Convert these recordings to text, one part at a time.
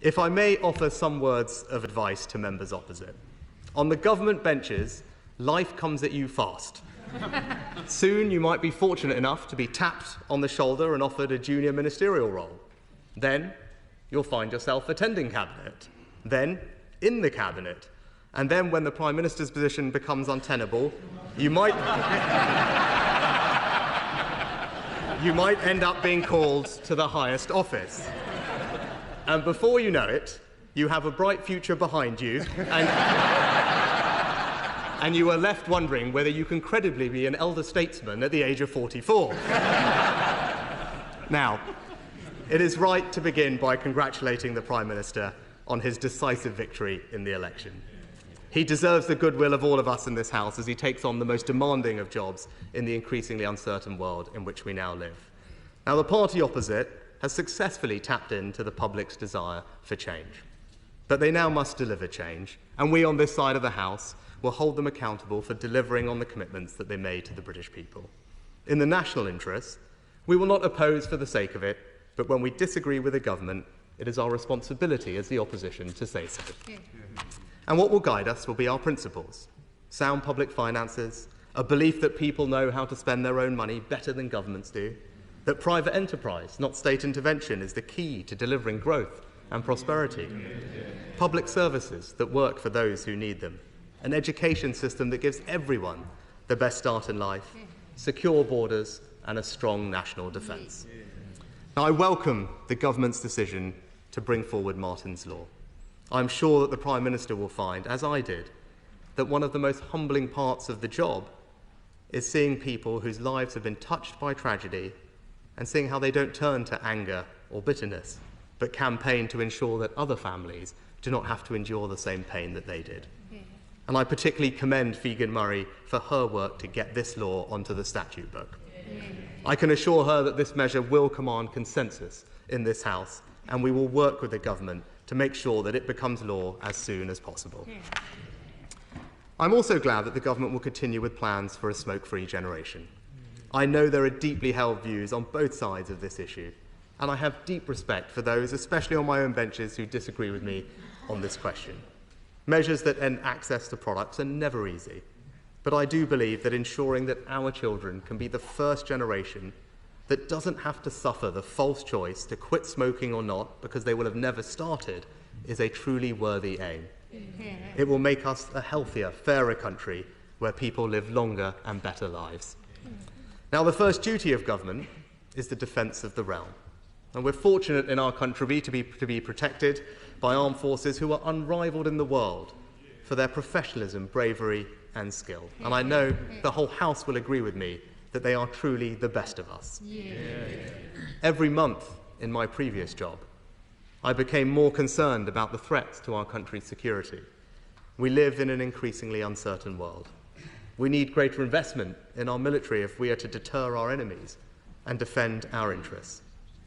If I may offer some words of advice to members opposite. On the government benches, life comes at you fast. Soon you might be fortunate enough to be tapped on the shoulder and offered a junior ministerial role. Then you'll find yourself attending cabinet, then in the cabinet, and then when the Prime Minister's position becomes untenable, you might end up being called to the highest office. And before you know it, you have a bright future behind you, and you are left wondering whether you can credibly be an elder statesman at the age of 44. Now, it is right to begin by congratulating the Prime Minister on his decisive victory in the election. He deserves the goodwill of all of us in this House as he takes on the most demanding of jobs in the increasingly uncertain world in which we now live. Now, the party opposite has successfully tapped into the public's desire for change. But they now must deliver change, and we on this side of the House will hold them accountable for delivering on the commitments that they made to the British people. In the national interest, we will not oppose for the sake of it, but when we disagree with the government, it is our responsibility as the opposition to say so. And what will guide us will be our principles: sound public finances, a belief that people know how to spend their own money better than governments do, that private enterprise, not state intervention, is the key to delivering growth and prosperity, public services that work for those who need them, an education system that gives everyone the best start in life, secure borders, and a strong national defence. Now, I welcome the government's decision to bring forward Martyn's Law. I'm sure that the Prime Minister will find, as I did, that one of the most humbling parts of the job is seeing people whose lives have been touched by tragedy and seeing how they don't turn to anger or bitterness, but campaign to ensure that other families do not have to endure the same pain that they did. And I particularly commend Figen Murray for her work to get this law onto the statute book. I can assure her that this measure will command consensus in this House, and we will work with the government to make sure that it becomes law as soon as possible. I'm also glad that the government will continue with plans for a smoke-free generation. I know there are deeply held views on both sides of this issue, and I have deep respect for those, especially on my own benches, who disagree with me on this question. Measures that end access to products are never easy, but I do believe that ensuring that our children can be the first generation that doesn't have to suffer the false choice to quit smoking or not because they will have never started is a truly worthy aim. It will make us a healthier, fairer country where people live longer and better lives. Now, the first duty of government is the defence of the realm. And we're fortunate in our country to be protected by armed forces who are unrivalled in the world for their professionalism, bravery and skill. And I know the whole House will agree with me that they are truly the best of us. Every month in my previous job, I became more concerned about the threats to our country's security. We live in an increasingly uncertain world. We need greater investment in our military if we are to deter our enemies and defend our interests.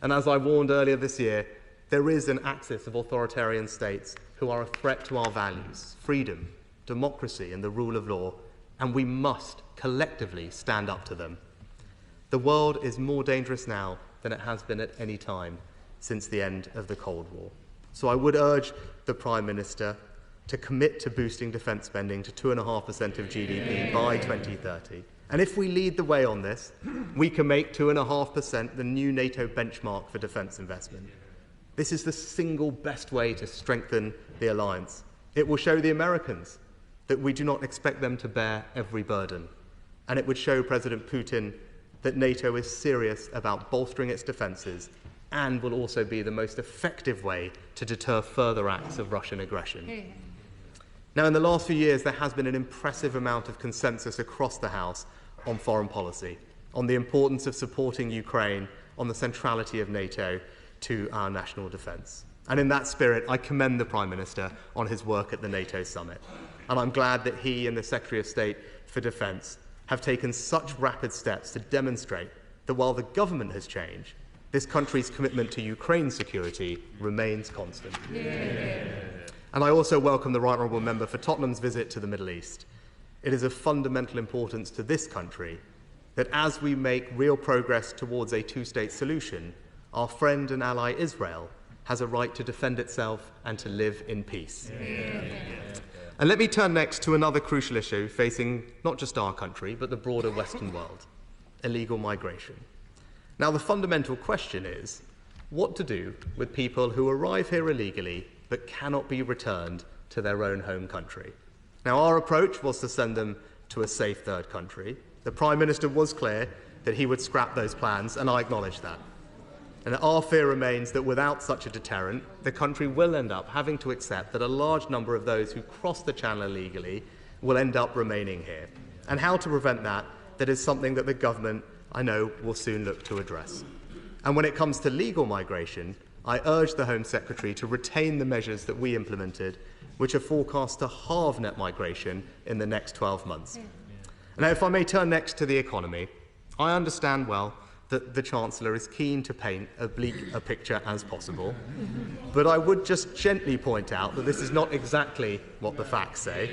And as I warned earlier this year, there is an axis of authoritarian states who are a threat to our values, freedom, democracy and the rule of law, and we must collectively stand up to them. The world is more dangerous now than it has been at any time since the end of the Cold War. So I would urge the Prime Minister to commit to boosting defence spending to 2.5% of GDP by 2030. And if we lead the way on this, we can make 2.5% the new NATO benchmark for defence investment. This is the single best way to strengthen the alliance. It will show the Americans that we do not expect them to bear every burden. And it would show President Putin that NATO is serious about bolstering its defences and will also be the most effective way to deter further acts of Russian aggression. Now, in the last few years, there has been an impressive amount of consensus across the House on foreign policy, on the importance of supporting Ukraine, on the centrality of NATO to our national defence. And in that spirit, I commend the Prime Minister on his work at the NATO summit. And I'm glad that he and the Secretary of State for Defence have taken such rapid steps to demonstrate that while the government has changed, this country's commitment to Ukraine's security remains constant. And I also welcome the Right Honourable Member for Tottenham's visit to the Middle East. It is of fundamental importance to this country that as we make real progress towards a two-state solution, our friend and ally Israel has a right to defend itself and to live in peace. And let me turn next to another crucial issue facing not just our country, but the broader Western world: illegal migration. Now, the fundamental question is what to do with people who arrive here illegally but cannot be returned to their own home country. Now, our approach was to send them to a safe third country. The Prime Minister was clear that he would scrap those plans, and I acknowledge that. And our fear remains that without such a deterrent, the country will end up having to accept that a large number of those who cross the channel illegally will end up remaining here. And how to prevent that is something that the government, I know, will soon look to address. And when it comes to legal migration, I urge the Home Secretary to retain the measures that we implemented, which are forecast to halve net migration in the next 12 months. Now, if I may turn next to the economy, I understand well that the Chancellor is keen to paint as bleak a picture as possible, but I would just gently point out that this is not exactly what the facts say.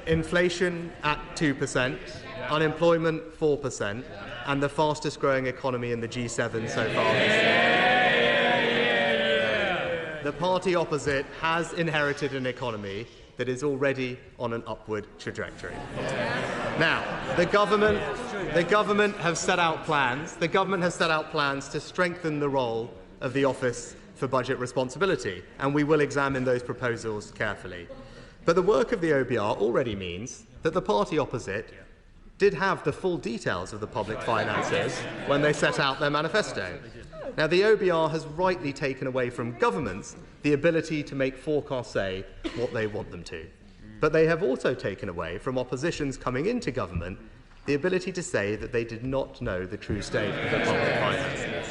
Inflation at 2%, unemployment 4%, and the fastest growing economy in the G7 so far this year. The party opposite has inherited an economy that is already on an upward trajectory. Now, the government has set out plans. The government has set out plans to strengthen the role of the Office for Budget Responsibility, and we will examine those proposals carefully. But the work of the OBR already means that the party opposite did have the full details of the public finances when they set out their manifesto. Now, the OBR has rightly taken away from governments the ability to make forecasts say what they want them to. But they have also taken away from oppositions coming into government the ability to say that they did not know the true state of the public finances.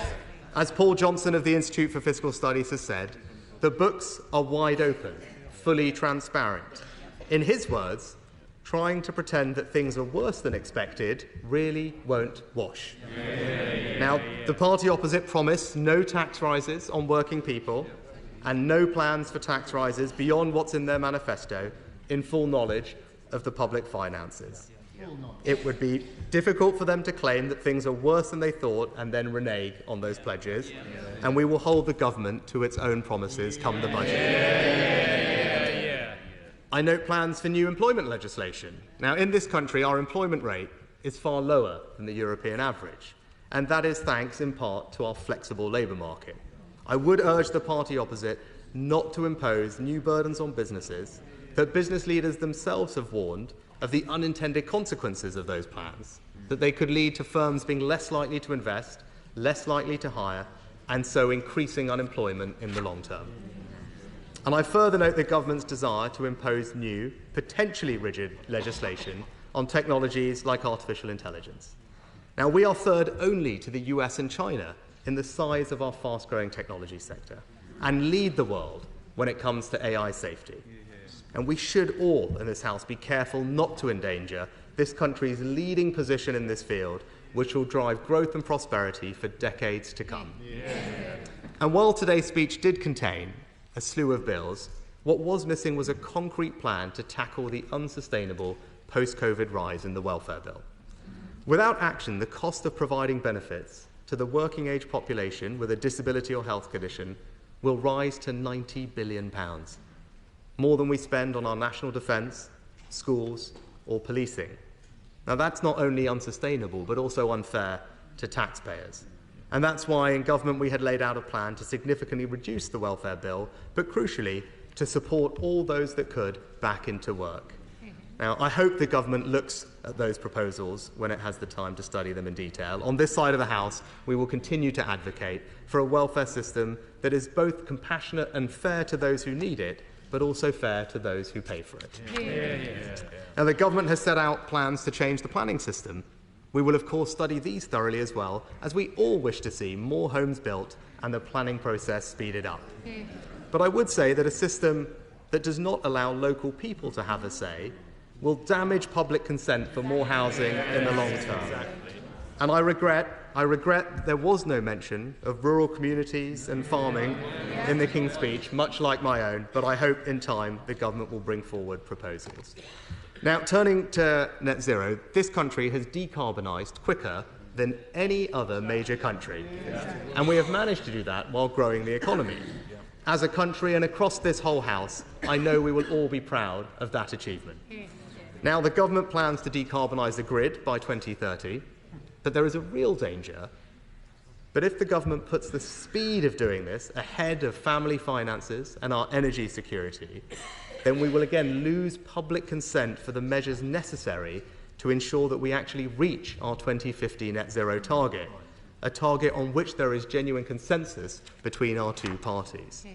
As Paul Johnson of the Institute for Fiscal Studies has said, the books are wide open, fully transparent. In his words, trying to pretend that things are worse than expected really won't wash. Now, the party opposite promised no tax rises on working people and no plans for tax rises beyond what's in their manifesto, in full knowledge of the public finances. It would be difficult for them to claim that things are worse than they thought and then renege on those pledges, and we will hold the government to its own promises come the budget. I note plans for new employment legislation. Now, in this country, our employment rate is far lower than the European average, and that is thanks in part to our flexible labour market. I would urge the party opposite not to impose new burdens on businesses, that business leaders themselves have warned of the unintended consequences of those plans, that they could lead to firms being less likely to invest, less likely to hire, and so increasing unemployment in the long term. And I further note the government's desire to impose new, potentially rigid legislation on technologies like artificial intelligence. Now, we are third only to the US and China in the size of our fast-growing technology sector and lead the world when it comes to AI safety. And we should all in this House be careful not to endanger this country's leading position in this field, which will drive growth and prosperity for decades to come. And while today's speech did contain a slew of bills, what was missing was a concrete plan to tackle the unsustainable post-COVID rise in the welfare bill. Without action, the cost of providing benefits to the working-age population with a disability or health condition will rise to £90 billion, more than we spend on our national defence, schools, or policing. Now, that's not only unsustainable, but also unfair to taxpayers. And that's why in government we had laid out a plan to significantly reduce the welfare bill, but crucially, to support all those that could back into work. Now, I hope the government looks at those proposals when it has the time to study them in detail. On this side of the House, we will continue to advocate for a welfare system that is both compassionate and fair to those who need it, but also fair to those who pay for it. Now, the government has set out plans to change the planning system. We will, of course, study these thoroughly as well, as we all wish to see more homes built and the planning process speeded up. But I would say that a system that does not allow local people to have a say will damage public consent for more housing in the long term. And I regret there was no mention of rural communities and farming in the King's Speech, much like my own, but I hope in time the government will bring forward proposals. Now, turning to net zero, this country has decarbonised quicker than any other major country. And we have managed to do that while growing the economy. As a country and across this whole House, I know we will all be proud of that achievement. Now, the government plans to decarbonise the grid by 2030, but there is a real danger that if the government puts the speed of doing this ahead of family finances and our energy security, then we will again lose public consent for the measures necessary to ensure that we actually reach our 2050 net zero target, a target on which there is genuine consensus between our two parties.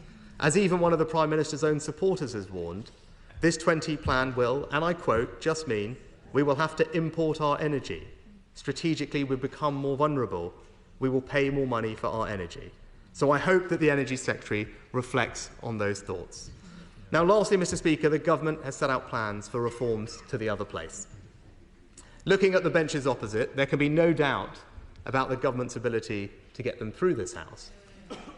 As even one of the Prime Minister's own supporters has warned, this 20 plan will, and I quote, just mean we will have to import our energy. Strategically, we become more vulnerable. We will pay more money for our energy. So I hope that the Energy Secretary reflects on those thoughts. Now, lastly, Mr. Speaker, the government has set out plans for reforms to the other place. Looking at the benches opposite, there can be no doubt about the government's ability to get them through this House.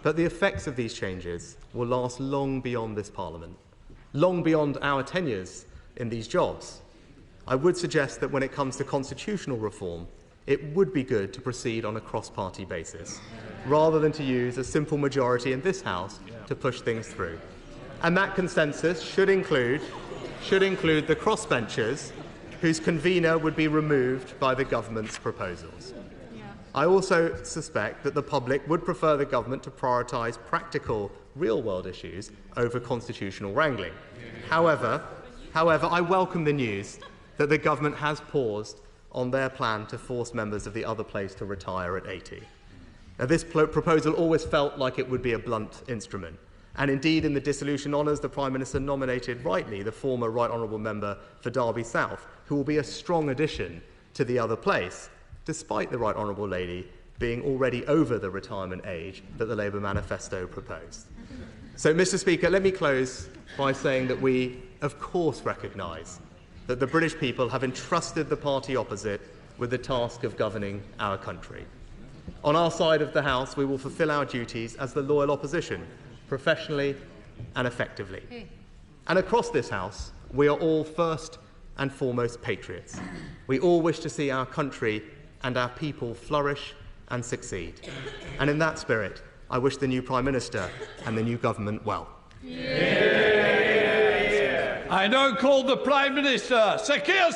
But the effects of these changes will last long beyond this Parliament, long beyond our tenures in these jobs. I would suggest that when it comes to constitutional reform, it would be good to proceed on a cross-party basis, rather than to use a simple majority in this House to push things through. And that consensus should include the crossbenchers whose convener would be removed by the government's proposals. I also suspect that the public would prefer the government to prioritise practical, real-world issues over constitutional wrangling. However, I welcome the news that the government has paused on their plan to force members of the other place to retire at 80. Now, this proposal always felt like it would be a blunt instrument. And indeed, in the dissolution honours, the Prime Minister nominated rightly the former Right Honourable Member for Derby South, who will be a strong addition to the other place, despite the Right Honourable Lady being already over the retirement age that the Labour manifesto proposed. So, Mr. Speaker, let me close by saying that we, of course, recognise that the British people have entrusted the party opposite with the task of governing our country. On our side of the House, we will fulfil our duties as the loyal opposition, professionally and effectively. And across this House, we are all first and foremost patriots. We all wish to see our country and our people flourish and succeed. And in that spirit, I wish the new Prime Minister and the new government well. I now call the Prime Minister. Sir Keir